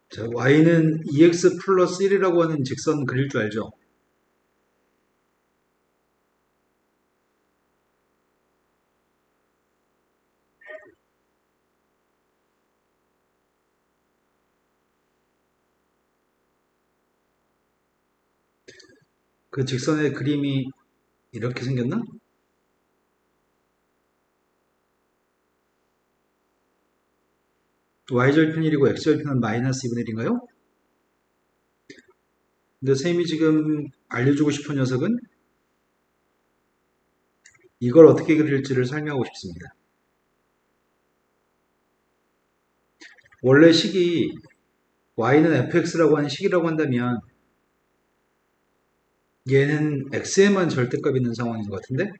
자, y는 2x 플러스 1이라고 하는 직선 그릴 줄 알죠? 그 직선의 그림이 이렇게 생겼나? y절편 1이고 x절편은 마이너스 2분의 1인가요? 근데 쌤이 지금 알려주고 싶은 녀석은 이걸 어떻게 그릴지를 설명하고 싶습니다. 원래 식이 y는 fx라고 하는 식이라고 한다면 얘는 x에만 절대값 있는 상황인 것 같은데?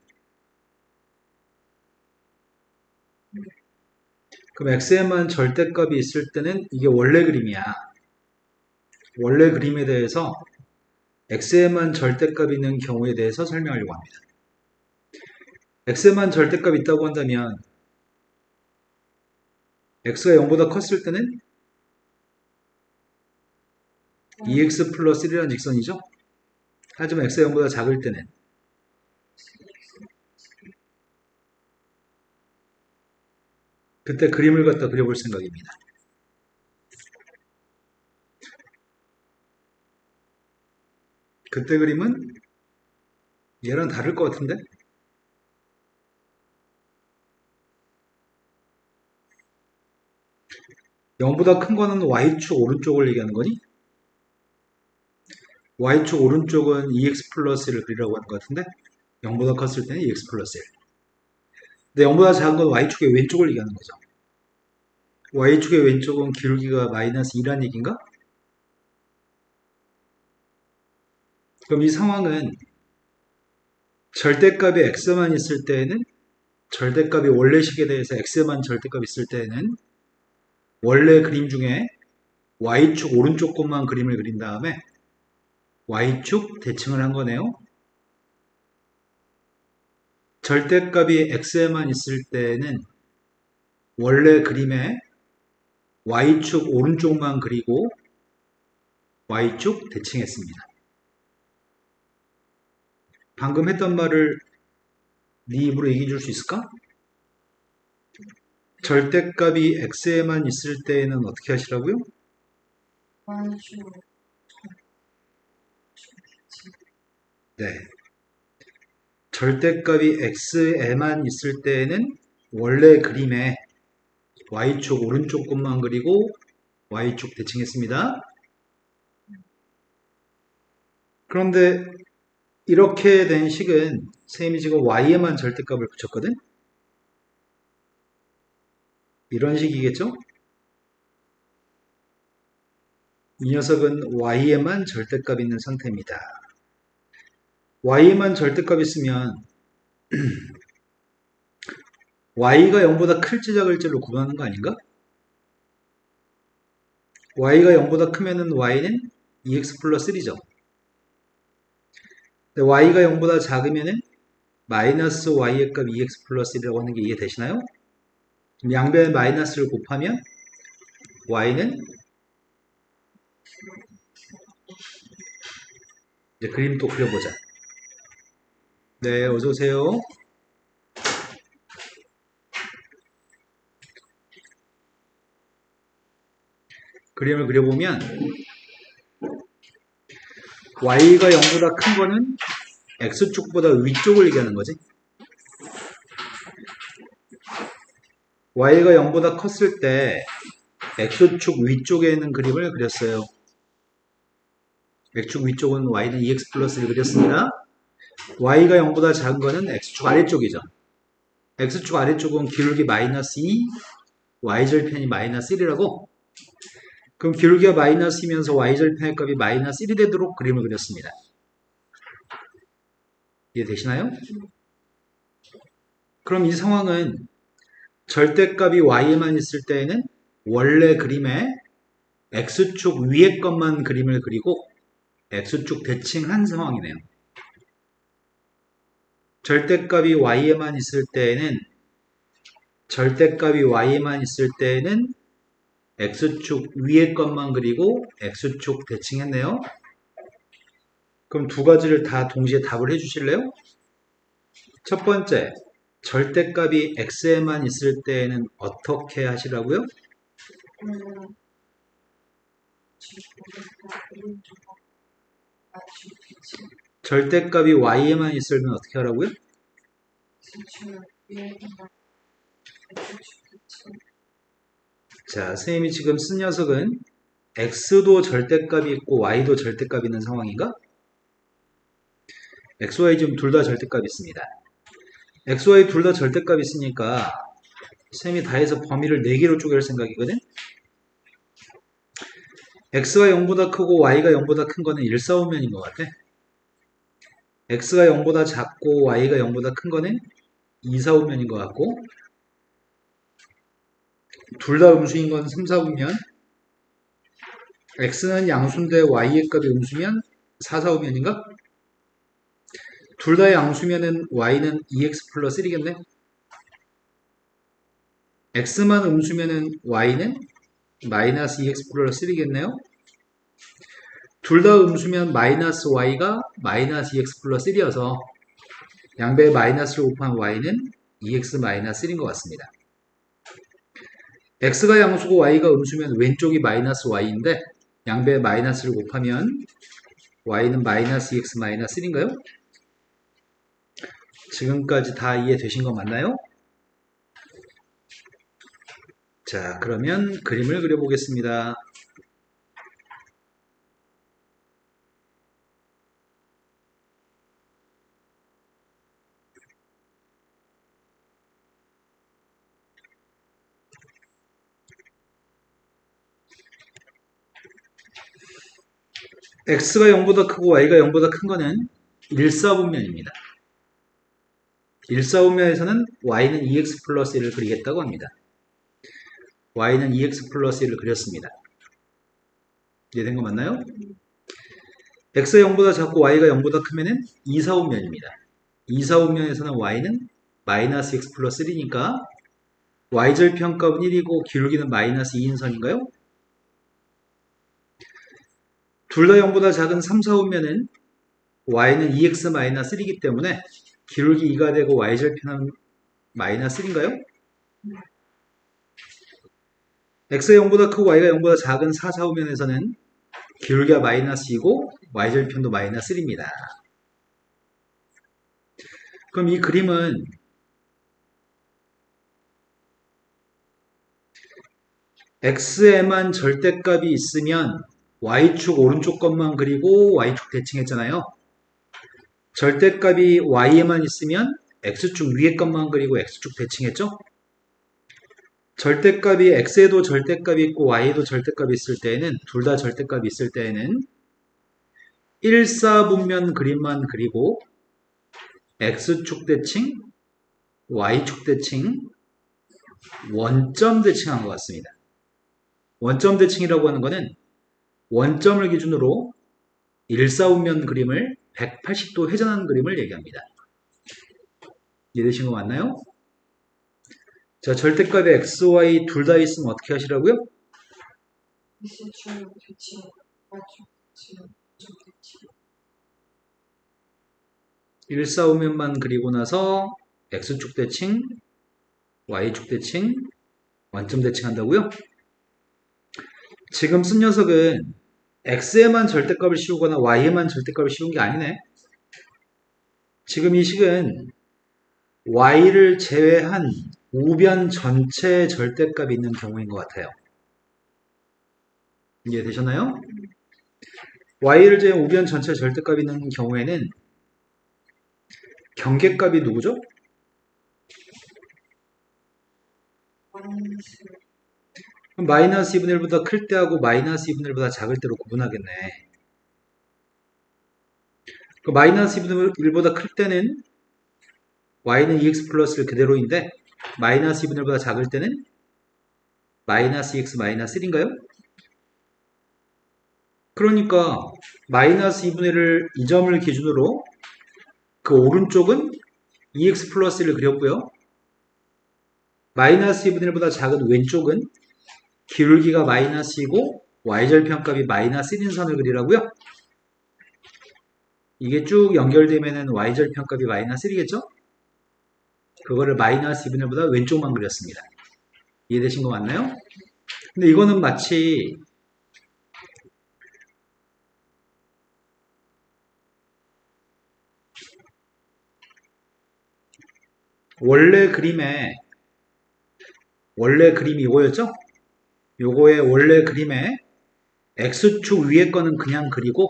그럼 x에만 절대값이 있을 때는 이게 원래 그림이야. 원래 그림에 대해서 x에만 절대값이 있는 경우에 대해서 설명하려고 합니다. x에만 절대값이 있다고 한다면 x가 0보다 컸을 때는 2x 플러스 1이라는 직선이죠. 하지만 x가 0보다 작을 때는 그때 그림을 갖다 그려볼 생각입니다. 그때 그림은 얘랑 다를 것 같은데? 0보다 큰 거는 y축 오른쪽을 얘기하는 거니? y축 오른쪽은 2x 플러스 1을 그리라고 하는 것 같은데? 0보다 컸을 때는 2x 플러스 1. 근데 0보다 작은 건 y축의 왼쪽을 얘기하는 거죠. y축의 왼쪽은 기울기가 마이너스 2란 얘기인가? 그럼 이 상황은 절대값이 x만 있을 때에는 절대값이 원래식에 대해서 x만 절대값 있을 때에는 원래 그림 중에 y축 오른쪽 것만 그림을 그린 다음에 y축 대칭을 한 거네요. 절대값이 x에만 있을 때는 원래 그림에 y축 오른쪽만 그리고 y축 대칭했습니다. 방금 했던 말을 네 입으로 얘기해 줄 수 있을까? 절대값이 x에만 있을 때는 어떻게 하시라고요? 네. 절대값이 x에만 있을 때에는 원래 그림에 y축 오른쪽 것만 그리고 y축 대칭했습니다. 그런데 이렇게 된 식은 쌤이 지금 y에만 절대값을 붙였거든? 이런 식이겠죠? 이 녀석은 y에만 절대값 있는 상태입니다. y에만 절대값 있으면 y가 0보다 클지 작을지를 구분하는 거 아닌가? y가 0보다 크면은 y는 2x 플러스 1이죠. 근데 y가 0보다 작으면은 마이너스 y의 값 2x 플러스 1이라고 하는 게 이해되시나요? 양변에 마이너스를 곱하면 y는 이제 그림 또 그려보자. 네, 어서오세요. 그림을 그려보면 y가 0보다 큰 거는 x축보다 위쪽을 얘기하는 거지. y가 0보다 컸을 때 x축 위쪽에 있는 그림을 그렸어요. x축 위쪽은 y는 2x 플러스를 그렸습니다. y가 0보다 작은 거는 x축 아래쪽이죠. x축 아래쪽은 기울기 마이너스 2, y절편이 마이너스 1이라고. 그럼 기울기가 마이너스이면서 y절편의 값이 마이너스 1이 되도록 그림을 그렸습니다. 이해되시나요? 그럼 이 상황은 절대값이 y에만 있을 때에는 원래 그림에 x축 위의 것만 그림을 그리고 x축 대칭한 상황이네요. 절대값이 y에만 있을 때에는 절대값이 y에만 있을 때는 x축 위에 것만 그리고 x축 대칭했네요. 그럼 두 가지를 다 동시에 답을 해주실래요? 첫 번째, 절대값이 x에만 있을 때는 어떻게 하시라고요? 절대값이 y에만 있을 때는 어떻게 하라고요? 자, 선생님이 지금 쓴 녀석은 x도 절대값이 있고 y도 절대값이 있는 상황인가? x, y 지금 둘 다 절대값이 있습니다. x, y 둘 다 절대값이 있으니까 쌤이 다 해서 범위를 4개로 쪼갤 생각이거든? x가 0보다 크고 y가 0보다 큰 거는 1사분면인 것 같아. x가 0보다 작고 y가 0보다 큰 거는 2사분면인 것 같고, 둘 다 음수인 건 3사분면, x는 양수인데 y의 값이 음수면 4사분면인가? 둘 다 양수면은 y는 2x 플러스 1이겠네? x만 음수면은 y는 마이너스 2x 플러스 1이겠네요? 둘 다 음수면 마이너스 y가 마이너스 2x 플러스 1이어서 양배에 마이너스를 곱한 y는 2x 마이너스 1인 것 같습니다. x가 양수고 y가 음수면 왼쪽이 마이너스 y인데 양배에 마이너스를 곱하면 y는 마이너스 2x 마이너스 1인가요? 지금까지 다 이해되신 거 맞나요? 자, 그러면 그림을 그려보겠습니다. x가 0보다 크고 y가 0보다 큰 거는 1사분면입니다. 1사분면에서는 y는 2x 플러스 1을 그리겠다고 합니다. y는 2x 플러스 1을 그렸습니다. 이해된 거 맞나요? x가 0보다 작고 y가 0보다 크면은 2사분면입니다. 2사분면에서는 y는 마이너스 x 플러스 1이니까 y절편값은 1이고 기울기는 마이너스 2인 선인가요? 둘 다 0보다 작은 3, 4분면은 y는 2x 마이너스 1이기 때문에 기울기 2가 되고 y절편은 마이너스 1인가요? x가 0보다 크고 y가 0보다 작은 4, 4분면에서는 기울기가 마이너스 2고 y절편도 마이너스 1입니다. 그럼 이 그림은 x에만 절대값이 있으면 y축 오른쪽 것만 그리고 y축 대칭했잖아요. 절대값이 y에만 있으면 x축 위에 것만 그리고 x축 대칭했죠? 절대값이 x에도 절대값이 있고 y에도 절대값이 있을 때에는 둘 다 절대값이 있을 때에는 1사분면 그림만 그리고 x축 대칭, y축 대칭, 원점 대칭한 것 같습니다. 원점 대칭이라고 하는 거는 원점을 기준으로 1사분면 그림을 180도 회전하는 그림을 얘기합니다. 이해되신 거 맞나요? 자, 절대값에 x, y 둘 다 있으면 어떻게 하시라고요? 1사분면만 그리고 나서 x축 대칭, y축 대칭, 원점 대칭한다고요? 지금 쓴 녀석은 x에만 절대값을 씌우거나 y에만 절대값을 씌운 게 아니네. 지금 이 식은 y를 제외한 우변 전체에 절대값이 있는 경우인 것 같아요. 이해되셨나요? y를 제외한 우변 전체에 절대값이 있는 경우에는 경계값이 누구죠? 그럼 마이너스 2분의 1보다 클 때하고 마이너스 2분의 1보다 작을 때로 구분하겠네. 그 마이너스 2분의 1보다 클 때는 y는 2x 플러스 1 그대로인데 마이너스 2분의 1보다 작을 때는 마이너스 2x 마이너스 1인가요? 그러니까 마이너스 2분의 1을 이 점을 기준으로 그 오른쪽은 2x 플러스 1을 그렸고요. 마이너스 2분의 1보다 작은 왼쪽은 기울기가 마이너스 2고 y절편값이 마이너스 1인 선을 그리라고요? 이게 쭉 연결되면은 y절편값이 마이너스 1이겠죠? 그거를 마이너스 2분의 1보다 왼쪽만 그렸습니다. 이해되신 거 맞나요? 근데 이거는 마치 원래 그림이 이거였죠? 요거의 원래 그림에 x축 위에 거는 그냥 그리고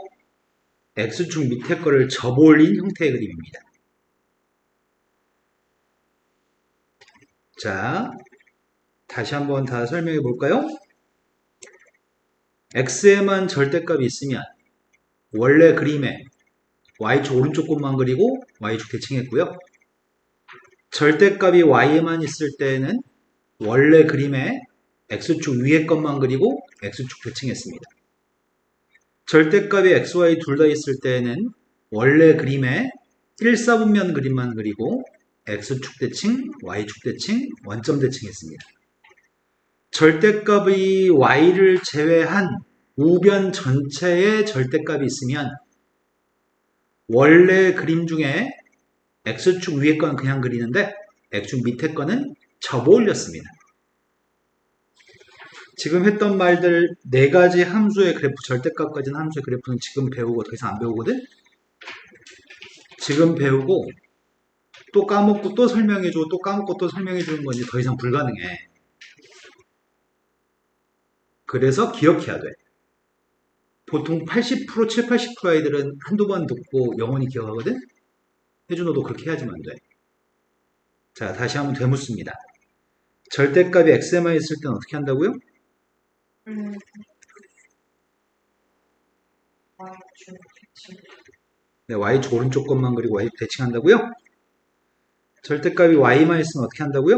x축 밑에 거를 접올린 형태의 그림입니다. 자, 다시 한번 다 설명해 볼까요? x에만 절대값이 있으면 원래 그림에 y축 오른쪽 것만 그리고 y축 대칭했고요. 절대값이 y에만 있을 때는 원래 그림에 x축 위에 것만 그리고 x축 대칭했습니다. 절대값이 x, y 둘 다 있을 때는 원래 그림에 1, 4분면 그림만 그리고 x축 대칭, y축 대칭, 원점 대칭했습니다. 절대값이 y를 제외한 우변 전체에 절대값이 있으면 원래 그림 중에 x축 위에 거는 그냥 그리는데 x축 밑에 거는 접어 올렸습니다. 지금 했던 말들 네 가지 함수의 그래프, 절대값 가진 함수의 그래프는 지금 배우고 더 이상 안 배우거든? 지금 배우고 또 까먹고 또 설명해주고 또 까먹고 또 설명해주는 건 이제 더 이상 불가능해. 그래서 기억해야 돼. 보통 80%, 7, 80% 아이들은 한두 번 듣고 영원히 기억하거든? 혜준호도 그렇게 해야지만 돼. 자, 다시 한번 되묻습니다. 절대값이 x에만 있을 때는 어떻게 한다고요? 네, y축 오른쪽 것만 그리고 y 대칭한다고요? 절대값이 y만 있으면 어떻게 한다고요?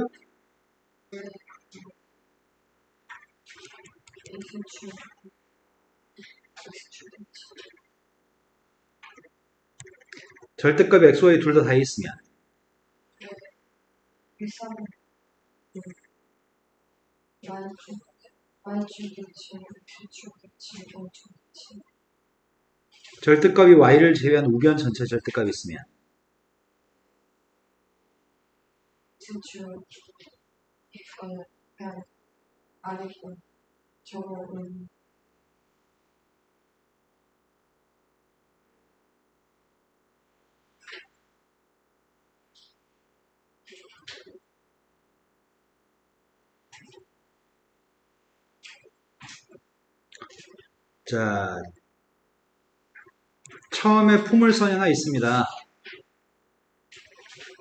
절대값이 x, y 둘 다 있으면 절대값이 y를 제외한 우변 전체 절대값이 있으면 자, 처음에 포물선이 하나 있습니다.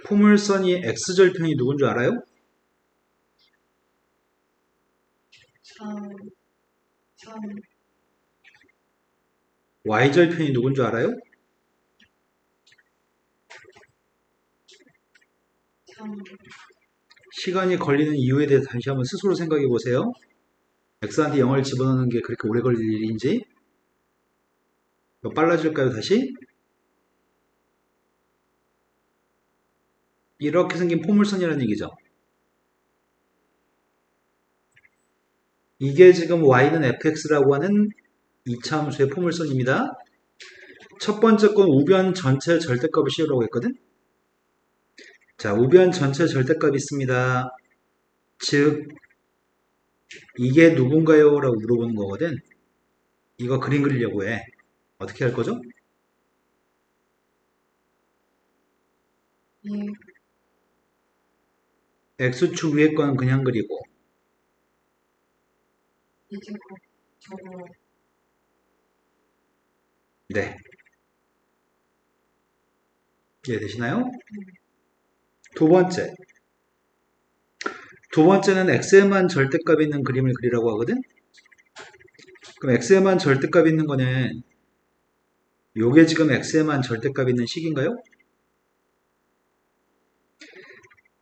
포물선이 x절편이 누군 줄 알아요? y절편이 누군 줄 알아요? 시간이 걸리는 이유에 대해서 다시 한번 스스로 생각해 보세요. x한테 0을 집어넣는 게 그렇게 오래 걸릴 일인지. 빨라질까요, 다시? 이렇게 생긴 포물선이라는 얘기죠. 이게 지금 y는 fx라고 하는 2차 함수의 포물선입니다. 첫 번째 건 우변 전체 절대값을 씌우라고 했거든? 자, 우변 전체 절대값이 있습니다. 즉, 이게 누군가요? 라고 물어보는 거거든. 이거 그림 그리려고 해. 어떻게 할 거죠? x축 위에 거는 그냥 그리고 네. 이해되시나요? 두 번째는 x에만 절대값 있는 그림을 그리라고 하거든? 그럼 x에만 절대값 있는 거는 요게 지금 x에만 절대값 있는 식인가요?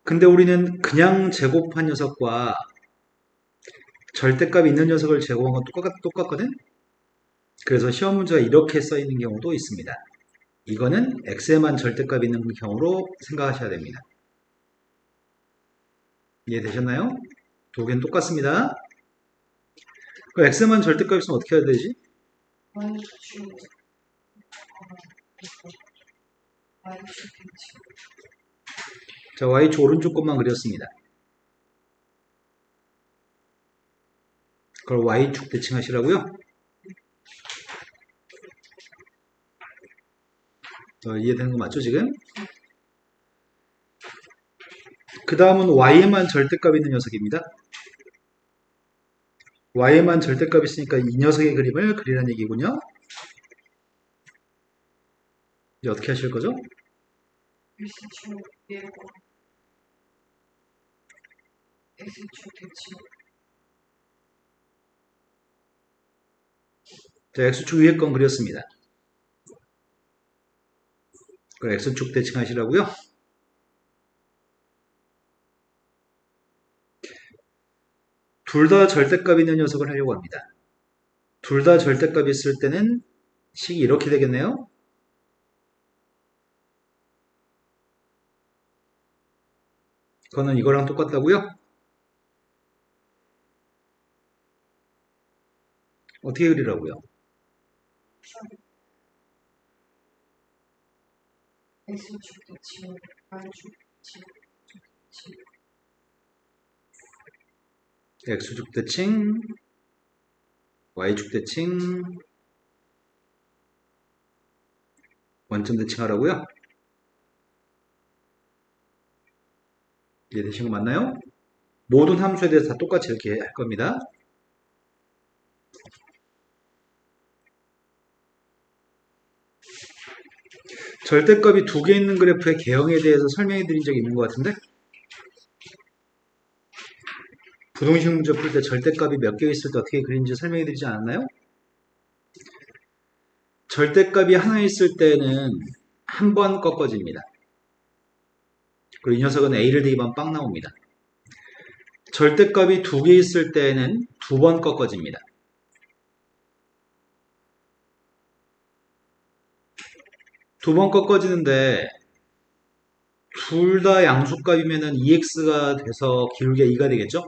근데 우리는 그냥 제곱한 녀석과 절대값 있는 녀석을 제곱한 건 똑같거든? 그래서 시험 문제가 이렇게 써 있는 경우도 있습니다. 이거는 x에만 절대값 있는 경우로 생각하셔야 됩니다. 이해되셨나요? 두 개는 똑같습니다. 그 x만 절대값이면 어떻게 해야 되지? 자, y축 오른쪽 것만 그렸습니다. 그걸 y축 대칭하시라고요? 이해되는 거 맞죠, 지금? 그 다음은 y에만 절대값 있는 녀석입니다. y에만 절대값 있으니까 이 녀석의 그림을 그리라는 얘기군요. 이제 어떻게 하실 거죠? 자, x축 위에 건 그렸습니다. 그 x축 대칭하시라고요? 둘 다 절대값 있는 녀석을 하려고 합니다. 둘 다 절대값 있을 때는 식이 이렇게 되겠네요. 그거는 이거랑 똑같다고요? 어떻게 그리라고요? x축 대칭, y축 대칭, 원점 대칭하라고요? 이해되신 거 맞나요? 모든 함수에 대해서 다 똑같이 이렇게 할 겁니다. 절대값이 두 개 있는 그래프의 개형에 대해서 설명해 드린 적이 있는 것 같은데 부동식 문제 풀 때 절대값이 몇 개 있을 때 어떻게 그리는지 설명해 드리지 않았나요? 절대값이 하나 있을 때는 한 번 꺾어집니다. 그리고 이 녀석은 A를 대입하면 빵 나옵니다. 절대값이 두 개 있을 때는 두 번 꺾어집니다. 두 번 꺾어지는데 둘 다 양수값이면은 2x가 돼서 기울기가 2가 되겠죠?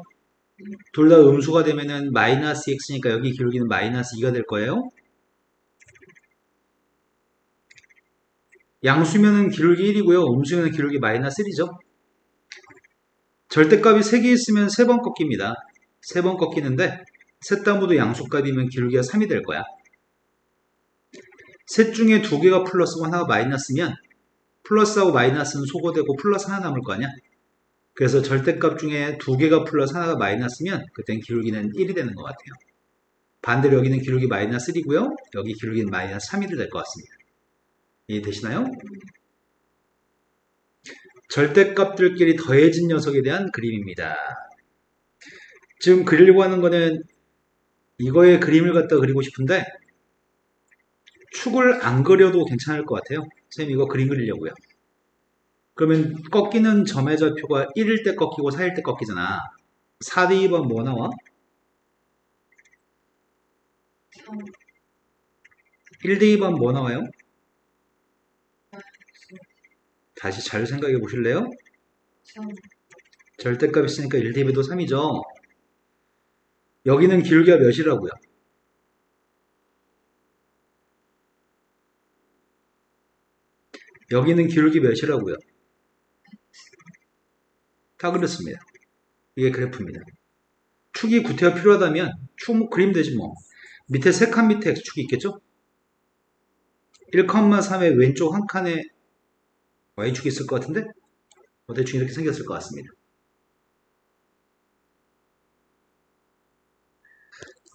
둘 다 음수가 되면은 마이너스 x니까 여기 기울기는 마이너스 2가 될 거예요. 양수면은 기울기 1이고요. 음수면은 기울기 마이너스 1이죠. 절대값이 3개 있으면 3번 꺾입니다. 3번 꺾이는데 셋 다 모두 양수값이면 기울기가 3이 될 거야. 셋 중에 두 개가 플러스고 하나가 마이너스면 플러스하고 마이너스는 소거되고 플러스 하나 남을 거 아니야? 그래서 절대값 중에 두 개가 플러스 하나가 마이너스면 그땐 기울기는 1이 되는 것 같아요. 반대로 여기는 기울기 마이너스 1이고요. 여기 기울기는 마이너스 3이 될 것 같습니다. 이해되시나요? 절대값들끼리 더해진 녀석에 대한 그림입니다. 지금 그리려고 하는 거는 이거의 그림을 갖다 그리고 싶은데 축을 안 그려도 괜찮을 것 같아요. 선생님 이거 그림 그리려고요. 그러면 꺾이는 점의 좌표가 1일 때 꺾이고 4일 때 꺾이잖아. 4대 2번 뭐 나와? 1대 2번 뭐 나와요? 다시 잘 생각해 보실래요? 절대값 있으니까 1대 2도 3이죠. 여기는 기울기가 몇이라고요? 여기는 기울기 몇이라고요? 다 그렇습니다. 이게 그래프입니다. 축이 구태가 필요하다면 축 그림 되지 뭐. 밑에 세 칸 밑에 x축이 있겠죠? 1,3의 왼쪽 한 칸에 y축이 있을 것 같은데 대충 이렇게 생겼을 것 같습니다.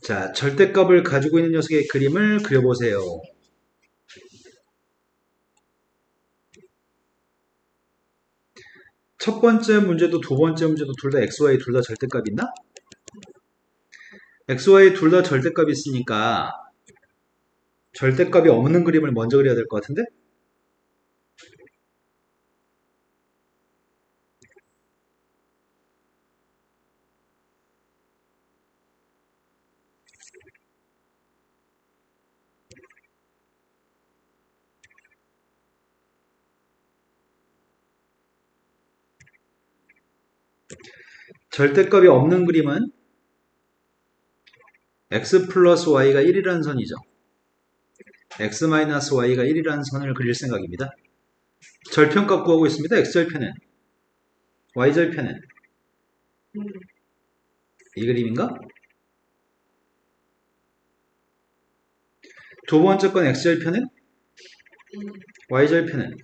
자, 절대값을 가지고 있는 녀석의 그림을 그려보세요. 첫 번째 문제도 두 번째 문제도 둘 다 xy 둘 다 절대값 있나? xy 둘 다 절대값이 있으니까 절대값이 없는 그림을 먼저 그려야 될 것 같은데? 절대값이 없는 그림은 x 플러스 y가 1이라는 선이죠. x 마이너스 y가 1이라는 선을 그릴 생각입니다. 절편값 구하고 있습니다. x절편은 y절편은 이 그림인가? 두 번째 건 x절편은 y절편은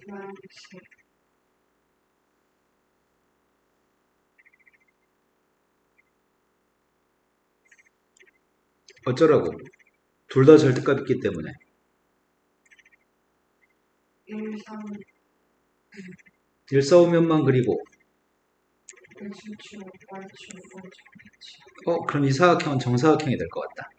어쩌라고? 둘 다 절대값 있기 때문에 1,4,5면만 그리고 그럼 이 사각형은 정사각형이 될 것 같다.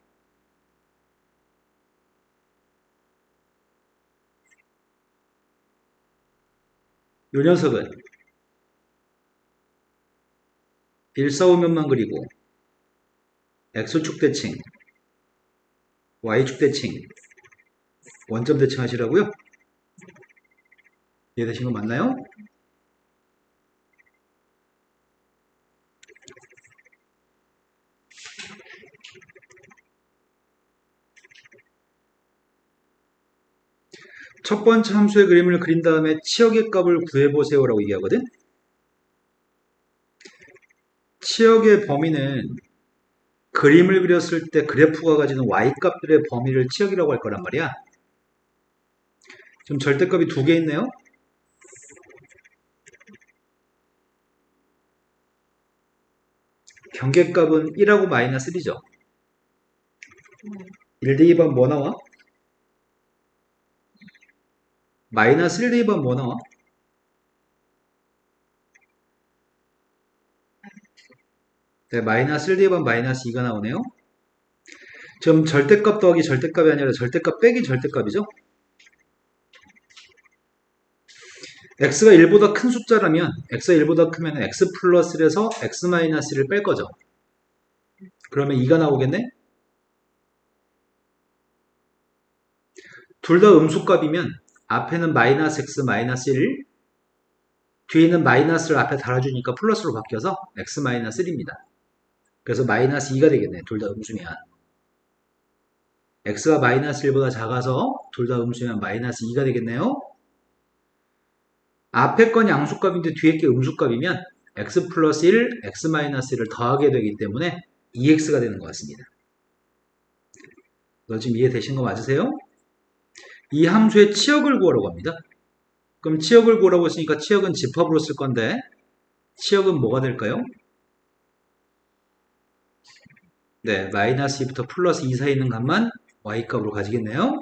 요 녀석은 1,4,5면만 그리고 x축 대칭, y축 대칭, 원점 대칭 하시라고요? 이해되신 거 맞나요? 첫 번째 함수의 그림을 그린 다음에 치역의 값을 구해보세요 라고 얘기하거든. 치역의 범위는 그림을 그렸을 때 그래프가 가지는 y값들의 범위를 치역이라고 할 거란 말이야. 지금 절대값이 두 개 있네요. 경계값은 1하고 마이너스 1이죠. 1 대입하면 뭐 나와? 마이너스 1 대입하면 뭐 나와? 네, 마이너스 1 대입하면 마이너스 2가 나오네요. 지금 절대값 더하기 절대값이 아니라 절대값 빼기 절대값이죠. x가 1보다 큰 숫자라면 x가 1보다 크면 x 플러스 1에서 x 마이너스 1을 뺄 거죠. 그러면 2가 나오겠네? 둘 다 음수값이면 앞에는 마이너스 x 마이너스 1, 뒤에는 마이너스를 앞에 달아주니까 플러스로 바뀌어서 x 마이너스 1입니다. 그래서 마이너스 2가 되겠네. 둘 다 음수면. x가 마이너스 1보다 작아서 둘 다 음수면 마이너스 2가 되겠네요. 앞에 건 양수값인데 뒤에 게 음수값이면 x 플러스 1, x 마이너스 1을 더하게 되기 때문에 2x가 되는 것 같습니다. 너 지금 이해되신 거 맞으세요? 이 함수의 치역을 구하라고 합니다. 그럼 치역을 구하라고 했으니까 치역은 집합으로 쓸 건데 치역은 뭐가 될까요? 네, 마이너스 2부터 플러스 2 사이에 있는 값만 y값으로 가지겠네요.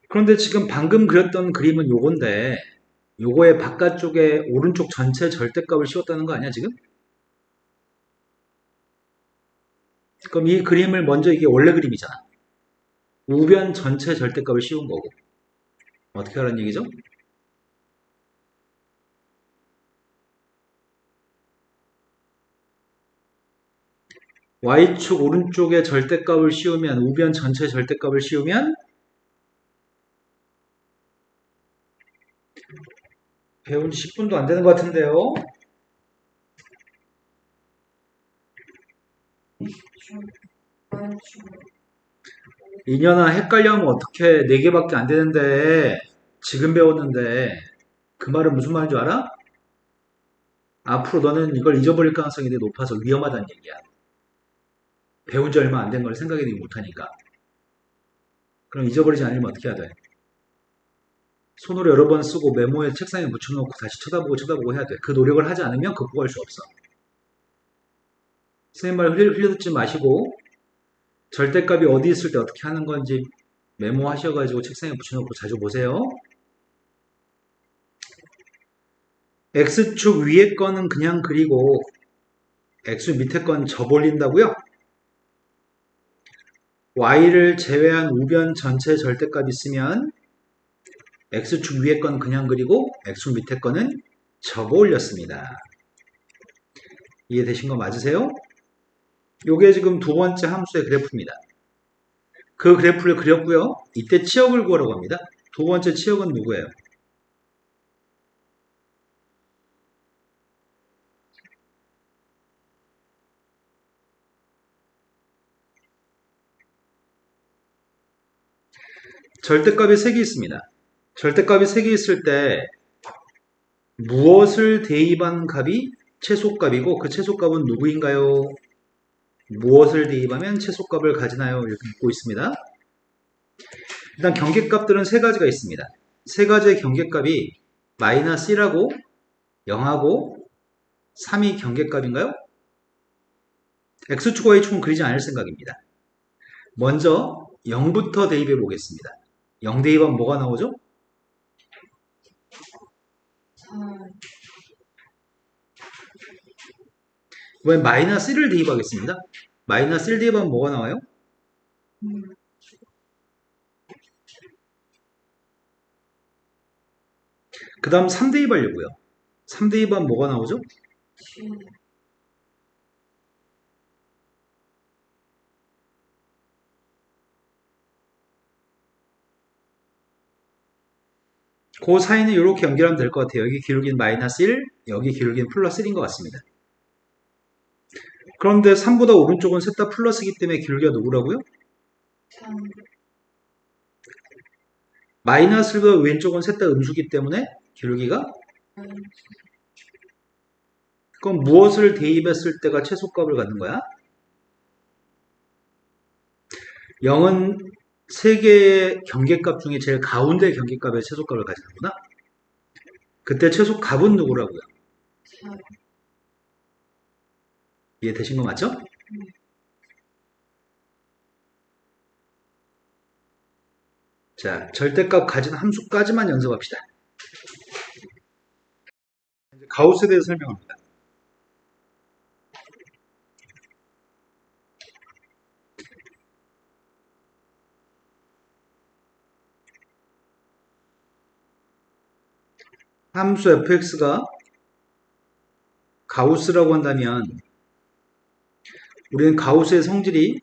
그런데 지금 방금 그렸던 그림은 요건데 요거의 바깥쪽에 오른쪽 전체 절대값을 씌웠다는 거 아니야 지금? 그럼 이 그림을 먼저 이게 원래 그림이잖아. 우변 전체 절대값을 씌운 거고 어떻게 하라는 얘기죠? y축 오른쪽에 절대값을 씌우면 우변 전체 절대값을 씌우면 배운 지 10분도 안 되는 것 같은데요. 이년아 헷갈려하면 어떡해. 4개밖에 안 되는데 지금 배웠는데 그 말은 무슨 말인 줄 알아? 앞으로 너는 이걸 잊어버릴 가능성이 되게 높아서 위험하다는 얘기야. 배운 지 얼마 안 된 걸 생각이 못하니까. 그럼 잊어버리지 않으면 어떻게 해야 돼? 손으로 여러 번 쓰고 메모에 책상에 붙여놓고 다시 쳐다보고 해야 돼. 그 노력을 하지 않으면 극복할 수 없어. 선생님 말 흘려듣지 마시고 절대값이 어디 있을 때 어떻게 하는 건지 메모하셔가지고 책상에 붙여놓고 자주 보세요. X축 위에 거는 그냥 그리고 X 밑에 건 접올린다고요? Y를 제외한 우변 전체 절대값 있으면 X축 위에 건 그냥 그리고 X축 밑에 거는 접올렸습니다. 이해되신 거 맞으세요? 요게 지금 두 번째 함수의 그래프입니다. 그 그래프를 그렸고요. 이때 치역을 구하라고 합니다. 두 번째 치역은 누구예요? 절대값이 3개 있습니다. 절대값이 3개 있을 때 무엇을 대입한 값이 최소값이고 그 최소값은 누구인가요? 무엇을 대입하면 최소값을 가지나요? 이렇게 묻고 있습니다. 일단 경계값들은 3가지가 있습니다. 3가지의 경계값이 마이너스 1하고 0하고 3이 경계값인가요? x축과 y축은 그리지 않을 생각입니다. 먼저 0부터 대입해 보겠습니다. 0 대입하면 뭐가 나오죠? 이번엔 마이너스 1을 대입하겠습니다. 마이너스 1 대입하면 뭐가 나와요? 그 다음 3 대입하려고요. 3 대입하면 뭐가 나오죠? 그 사이는 이렇게 연결하면 될 것 같아요. 여기 기울기는 마이너스 1, 여기 기울기는 플러스 1인 것 같습니다. 그런데 3보다 오른쪽은 셋 다 플러스이기 때문에 기울기가 누구라고요? 마이너스보다 왼쪽은 셋 다 음수기 때문에 기울기가? 그럼 무엇을 대입했을 때가 최소값을 갖는 거야? 0은 3개의 경계값 중에 제일 가운데 경계값의 최소값을 가지는구나. 그때 최소값은 누구라고요? 이해되신 거 맞죠? 자, 절대값 가진 함수까지만 연습합시다. 이제 가우스에 대해서 설명합니다. 함수 fx가 가우스라고 한다면 우리는 가우스의 성질이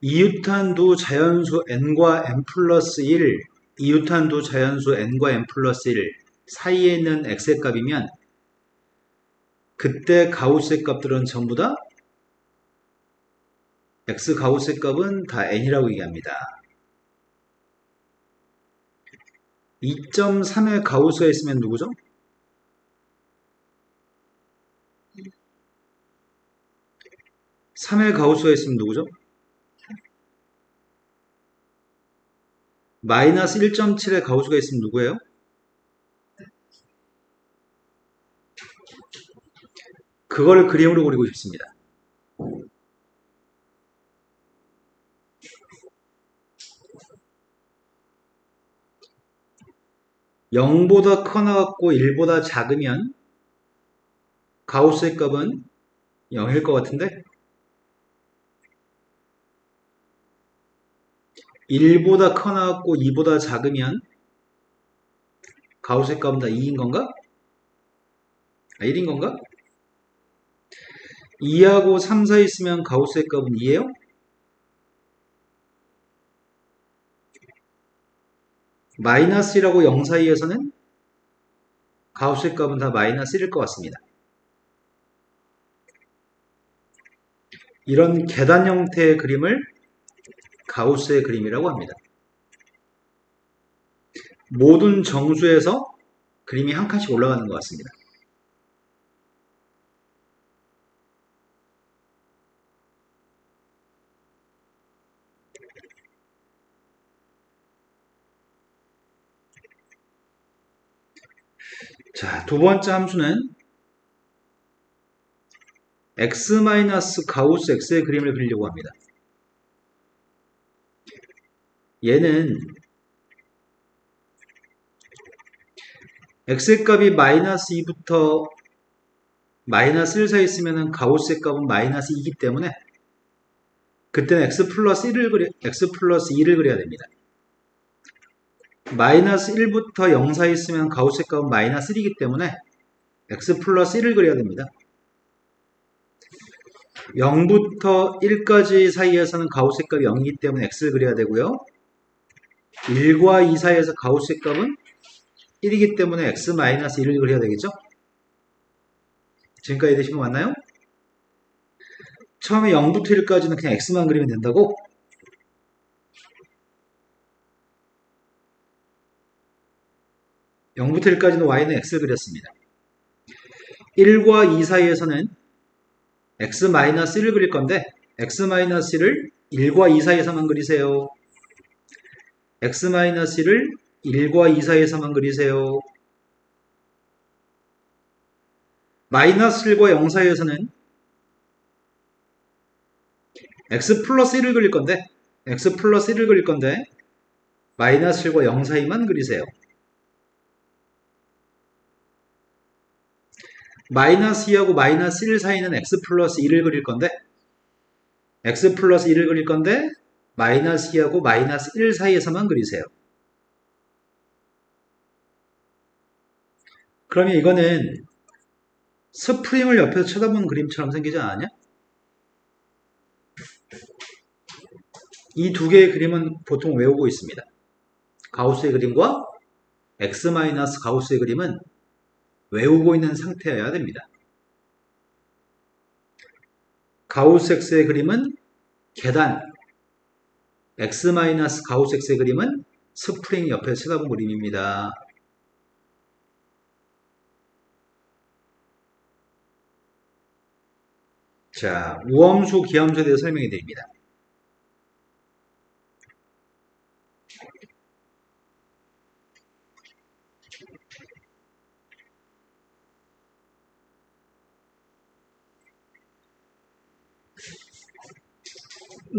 이유탄두 자연수 n과 n 플러스 1, 이유탄두 자연수 n과 n 플러스 1 사이에 있는 x의 값이면 그때 가우스의 값들은 전부 다 x 가우스의 값은 다 n이라고 얘기합니다. 2.3의 가우스가 있으면 누구죠? (3의) 가우스가 있으면 누구죠? 마이너스 1.7의 가우스가 있으면 누구예요? 그거를 그림으로 그리고 싶습니다. (0보다) 커나갔고 (1보다) 작으면 가우스의 값은 0일 것 같은데 1보다 커나갔고 2보다 작으면 가우스의 값은 다 2인 건가? 1인 건가? 2하고 3 사이 있으면 가우스의 값은 2예요? 마이너스 1하고 0 사이에서는 가우스의 값은 다 마이너스 1일 것 같습니다. 이런 계단 형태의 그림을 가우스의 그림이라고 합니다. 모든 정수에서 그림이 한 칸씩 올라가는 것 같습니다. 자, 두 번째 함수는 x-가우스 x의 그림을 그리려고 합니다. 얘는 x의 값이 마이너스 2부터 마이너스 1 사이 있으면 가우스의 값은 마이너스 2이기 때문에 그때는 x 플러스 2를 그려야 됩니다. 마이너스 1부터 0 사이 있으면 가우스의 값은 마이너스 1이기 때문에 x 플러스 1을 그려야 됩니다. 0부터 1까지 사이에서는 가우스의 값이 0이기 때문에 x를 그려야 되고요. 1과 2 사이에서 가우스의 값은 1이기 때문에 x-1을 그려야 되겠죠? 지금까지 되신 거 맞나요? 처음에 0부터 1까지는 그냥 x만 그리면 된다고? 0부터 1까지는 y는 x를 그렸습니다. 1과 2 사이에서는 x-1을 그릴 건데 x-1을 1과 2 사이에서만 그리세요. x-1을 1과 2 사이에서만 그리세요. 마이너스 1과 0 사이에서는 x 플러스 1을 그릴 건데 x 플러스 1을 그릴 건데 마이너스 1과 0 사이만 그리세요. 마이너스 2하고 마이너스 1 사이는 x 플러스 1을 그릴 건데 x 플러스 1을 그릴 건데 마이너스 2하고 마이너스 1 사이에서만 그리세요. 그러면 이거는 스프링을 옆에서 쳐다보는 그림처럼 생기지 않았냐? 이 두 개의 그림은 보통 외우고 있습니다. 가우스의 그림과 x-가우스의 그림은 외우고 있는 상태여야 됩니다. 가우스 x의 그림은 계단, x-가우스 x의 그림은 스프링 옆에 쳐다본 그림입니다. 자, 우함수, 기함수에 대해서 설명해 드립니다.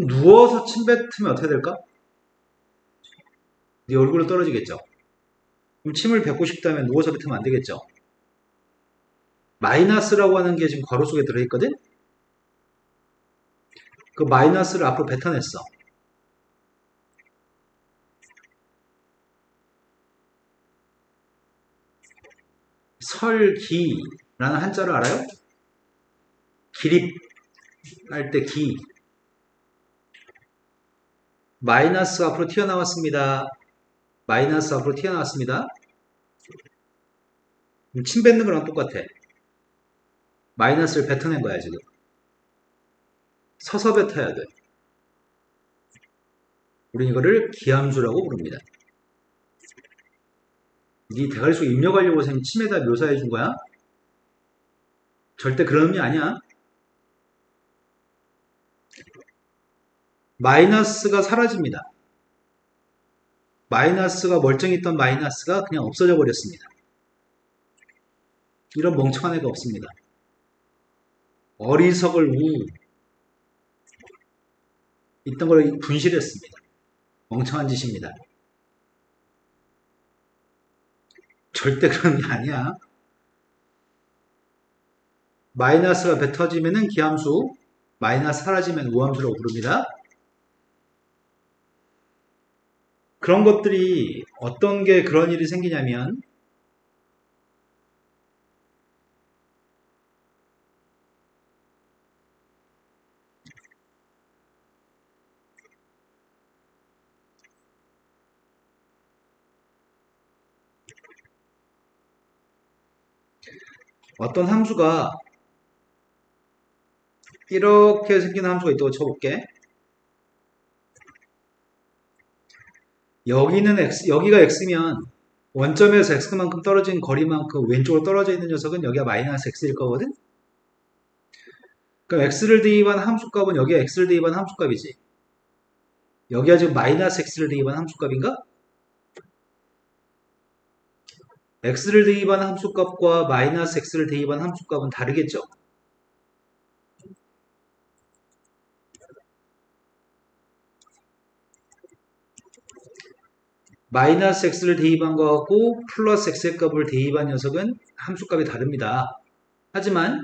누워서 침 뱉으면 어떻게 될까? 네 얼굴로 떨어지겠죠? 그럼 침을 뱉고 싶다면 누워서 뱉으면 안 되겠죠? 마이너스라고 하는 게 지금 괄호 속에 들어있거든? 그 마이너스를 앞으로 뱉어냈어. 설기라는 한자를 알아요? 기립 할 때 기. 마이너스 앞으로 튀어나왔습니다. 마이너스 앞으로 튀어나왔습니다. 침 뱉는 거랑 똑같아. 마이너스를 뱉어낸 거야, 지금. 서서 뱉어야 돼. 우린 이거를 기함수라고 부릅니다. 네 대가리 속에 입력하려고 선생님 침에다 묘사해 준 거야? 절대 그런 의미 아니야. 마이너스가 사라집니다. 마이너스가 멀쩡히 있던 마이너스가 그냥 없어져 버렸습니다. 이런 멍청한 애가 없습니다. 어리석을 우 있던 걸 분실했습니다. 멍청한 짓입니다. 절대 그런 게 아니야. 마이너스가 뱉어지면은 기함수, 마이너스 사라지면 우함수라고 부릅니다. 그런 것들이 어떤 게 그런 일이 생기냐면 어떤 함수가 이렇게 생긴 함수가 있다고 쳐볼게. 여기는 x, 여기가 x면 원점에서 x만큼 떨어진 거리만큼 왼쪽으로 떨어져 있는 녀석은 여기가 마이너스 x일 거거든? 그럼 x를 대입한 함수값은 여기가 x를 대입한 함수값이지. 여기가 지금 마이너스 x를 대입한 함수값인가? x를 대입한 함수값과 마이너스 x를 대입한 함수값은 다르겠죠? 마이너스 x를 대입한 거하고 플러스 x의 값을 대입한 녀석은 함수값이 다릅니다. 하지만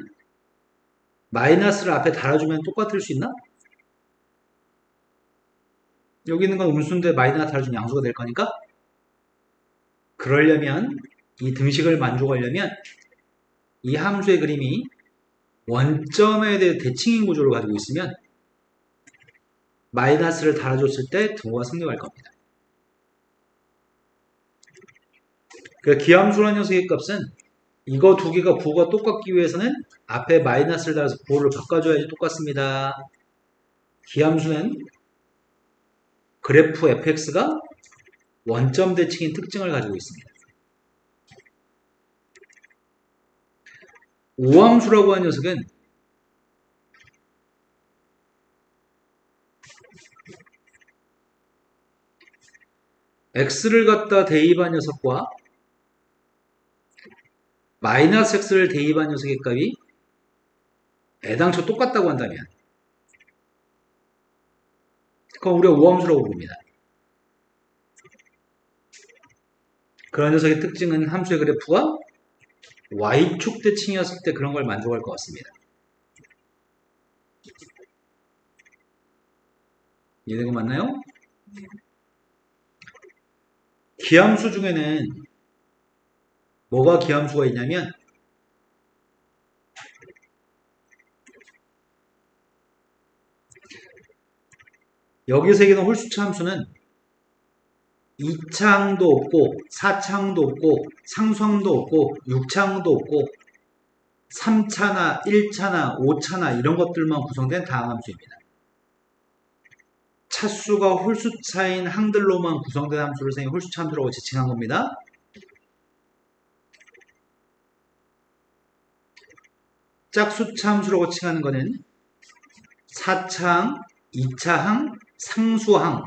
마이너스를 앞에 달아주면 똑같을 수 있나? 여기 있는 건 음수인데 마이너스 달아주면 양수가 될 거니까 그러려면 이 등식을 만족하려면 이 함수의 그림이 원점에 대해 대칭인 구조를 가지고 있으면 마이너스를 달아줬을 때 등호가 성립할 겁니다. 그 기함수라는 녀석의 값은 이거 두 개가 부호가 똑같기 위해서는 앞에 마이너스를 달아서 부호를 바꿔줘야지 똑같습니다. 기함수는 그래프 fx가 원점 대칭인 특징을 가지고 있습니다. 우함수라고 하는 녀석은 x를 갖다 대입한 녀석과 마이너스 x를 대입한 녀석의 값이 애당초 똑같다고 한다면 그럼 우리가 우함수라고 부릅니다. 그런 녀석의 특징은 함수의 그래프가 y축 대칭이었을 때 그런 걸 만족할 것 같습니다. 이해된 거 맞나요? 기함수 중에는 뭐가 기함수가 있냐면 여기서 얘기하는 홀수차 함수는 2차항도 없고 4차항도 없고 상수항도 없고 6차항도 없고 3차나 1차나 5차나 이런 것들만 구성된 다항함수입니다. 차수가 홀수차인 항들로만 구성된 함수를 선생님이 홀수차 함수라고 지칭한 겁니다. 짝수차 함수라고 칭하는 거는 4차항, 2차항, 상수항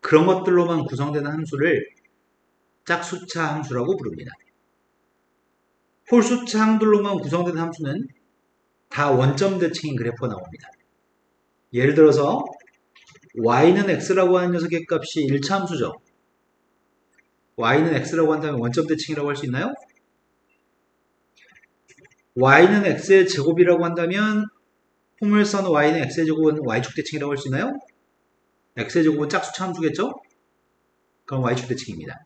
그런 것들로만 구성되는 함수를 짝수차 함수라고 부릅니다. 홀수차 항들로만 구성된 함수는 다 원점 대칭인 그래프가 나옵니다. 예를 들어서 y는 x라고 하는 녀석의 값이 1차 함수죠. y는 x라고 한다면 원점 대칭이라고 할 수 있나요? y는 x의 제곱이라고 한다면 포물선 y는 x의 제곱은 y축 대칭이라고 할 수 있나요? x의 제곱은 짝수차 함수겠죠? 그럼 y축 대칭입니다.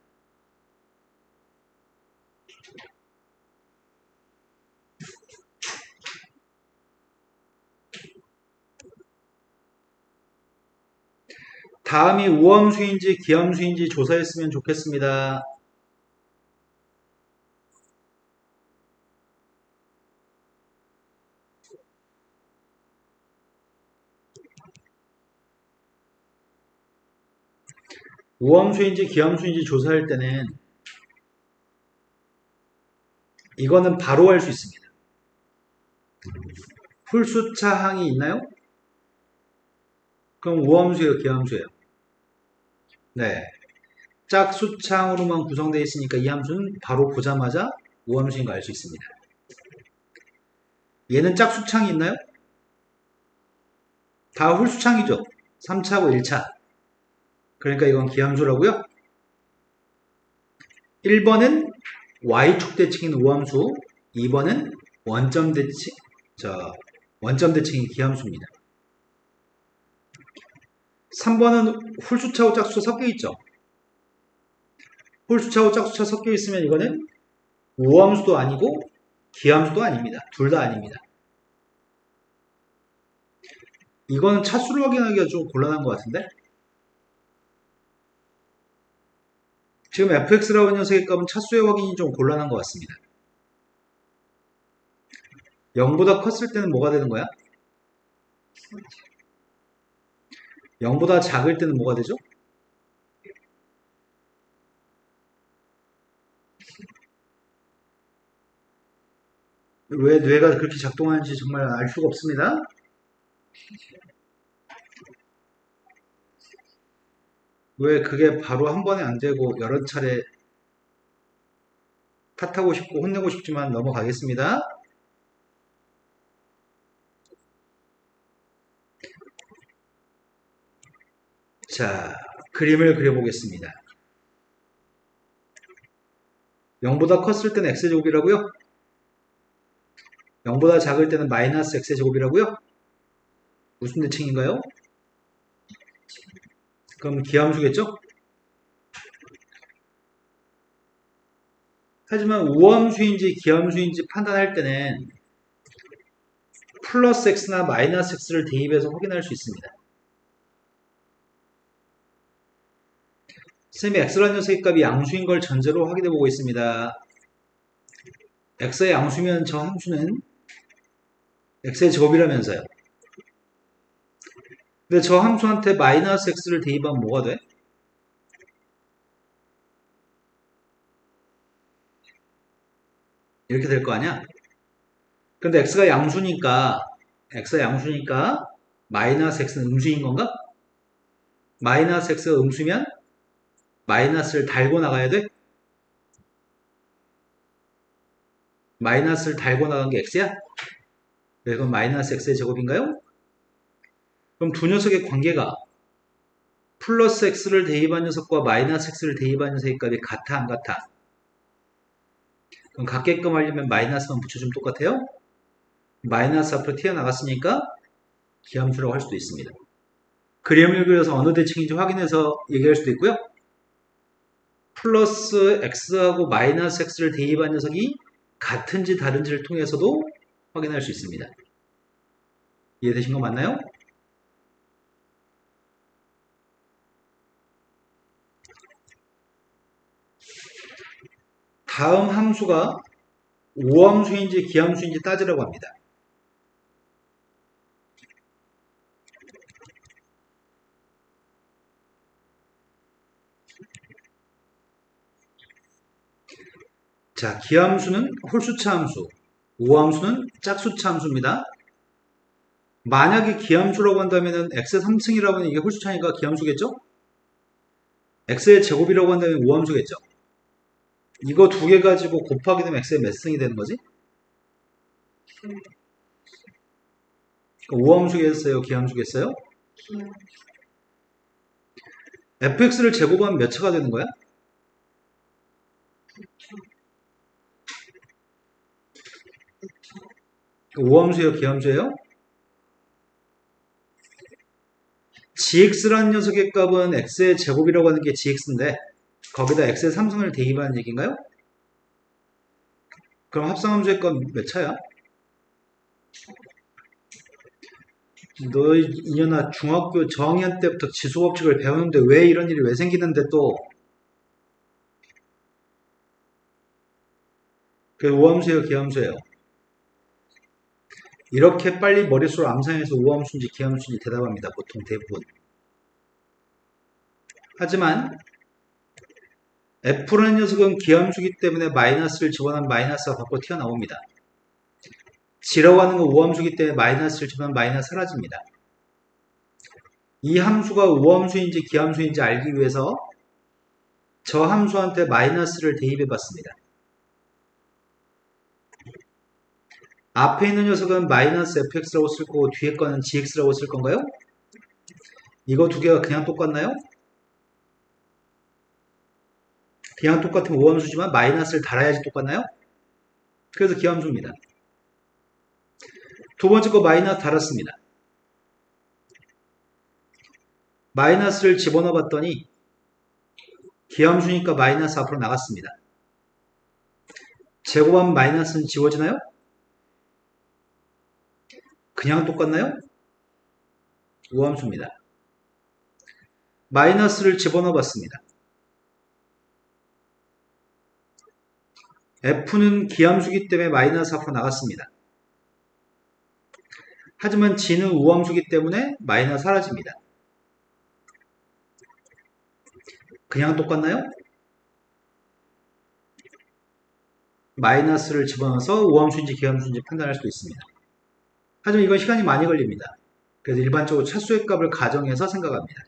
다음이 우함수인지 기함수인지 조사했으면 좋겠습니다. 우함수인지 기함수인지 조사할 때는 이거는 바로 할 수 있습니다. 홀수차 항이 있나요? 그럼 우함수예요, 기함수예요? 네. 짝수차항으로만 구성되어 있으니까 이 함수는 바로 보자마자 우함수인 거 알 수 있습니다. 얘는 짝수차항이 있나요? 다 홀수차항이죠. 3차하고 1차. 그러니까 이건 기함수라고요. 1번은 y축 대칭인 우함수, 2번은 원점 대칭인 기함수입니다. 3번은 홀수차하고 짝수차 섞여 있죠. 홀수차하고 짝수차 섞여 있으면 이거는 우함수도 아니고 기함수도 아닙니다. 둘 다 아닙니다. 이거는 차수를 확인하기가 좀 곤란한 것 같은데? 지금 fx라고 하는 녀석의 값은 차수의 확인이 좀 곤란한 것 같습니다. 0보다 컸을 때는 뭐가 되는 거야? 0보다 작을 때는 뭐가 되죠? 왜 뇌가 그렇게 작동하는지 정말 알 수가 없습니다. 왜 그게 바로 한 번에 안 되고 여러 차례 탓하고 싶고 혼내고 싶지만 넘어가겠습니다. 자, 그림을 그려보겠습니다. 0보다 컸을 때는 x제곱이라고요? 0보다 작을 때는 마이너스 x제곱이라고요? 무슨 대칭인가요? 그럼 기함수겠죠? 하지만 우함수인지 기함수인지 판단할 때는 플러스 x나 마이너스 x를 대입해서 확인할 수 있습니다. 쌤이 x라는 녀석의 값이 양수인 걸 전제로 확인해 보고 있습니다. x의 양수면 저 함수는 x의 제곱이라면서요. 근데 저 함수한테 마이너스 x를 대입하면 뭐가 돼? 이렇게 될 거 아니야? 근데 x가 양수니까 마이너스 x는 음수인 건가? 마이너스 x가 음수면 마이너스를 달고 나가야 돼? 마이너스를 달고 나간 게 x야? 그럼 마이너스 x의 제곱인가요? 그럼 두 녀석의 관계가 플러스 x를 대입한 녀석과 마이너스 x를 대입한 녀석의 값이 같아 안 같아? 그럼 같게끔 하려면 마이너스만 붙여주면 똑같아요? 마이너스 앞으로 튀어나갔으니까 기함수라고 할 수도 있습니다. 그림을 그려서 어느 대칭인지 확인해서 얘기할 수도 있고요. 플러스 x하고 마이너스 x를 대입한 녀석이 같은지 다른지를 통해서도 확인할 수 있습니다. 이해되신 거 맞나요? 다음 함수가 우함수인지 기함수인지 따지라고 합니다. 자, 기함수는 홀수차 함수, 우함수는 짝수차 함수입니다. 만약에 기함수라고 한다면 x의 3층이라고 하면 이게 홀수차니까 기함수겠죠? x의 제곱이라고 한다면 우함수겠죠? 이거 두 개 가지고 곱하게 되면 x의 몇 승이 되는 거지? 우함수겠어요? 기함수겠어요? fx를 제곱하면 몇 차가 되는 거야? 우함수예요? 기함수예요? gx라는 녀석의 값은 x의 제곱이라고 하는 게 gx인데 거기다 x의 3승을 대입하는 얘기인가요? 그럼 합성함수의 값 몇 차야? 너 이년아 중학교 저학년 때부터 지수법칙을 배우는데 왜 이런 일이 왜 생기는데 또 그게 우함수예요? 기함수예요? 이렇게 빨리 머릿속으로 암산해서 우함수인지 기함수인지 대답합니다. 보통 대부분. 하지만 F라는 녀석은 기함수기 때문에 마이너스를 집어넣으면 마이너스가 밖으로 튀어나옵니다. G라고 하는 건 우함수기 때문에 마이너스를 집어넣으면 마이너스 사라집니다. 이 함수가 우함수인지 기함수인지 알기 위해서 저 함수한테 마이너스를 대입해 봤습니다. 앞에 있는 녀석은 마이너스 fx라고 쓸 거고 뒤에 거는 gx라고 쓸 건가요? 이거 두 개가 그냥 똑같나요? 그냥 똑같으면 우함수지만 마이너스를 달아야지 똑같나요? 그래서 기함수입니다. 두 번째 거 마이너스 달았습니다. 마이너스를 집어넣어 봤더니 기함수니까 마이너스 앞으로 나갔습니다. 제곱하면 마이너스는 지워지나요? 그냥 똑같나요? 우함수입니다. 마이너스를 집어넣어 봤습니다. F는 기함수기 때문에 마이너스 앞으로 나갔습니다. 하지만 G는 우함수기 때문에 마이너스 사라집니다. 그냥 똑같나요? 마이너스를 집어넣어서 우함수인지 기함수인지 판단할 수도 있습니다. 하지만 이건 시간이 많이 걸립니다. 그래서 일반적으로 차수의 값을 가정해서 생각합니다.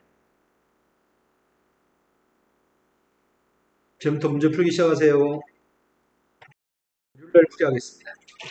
지금부터 문제 풀기 시작하세요. 일요일날 풀이하겠습니다.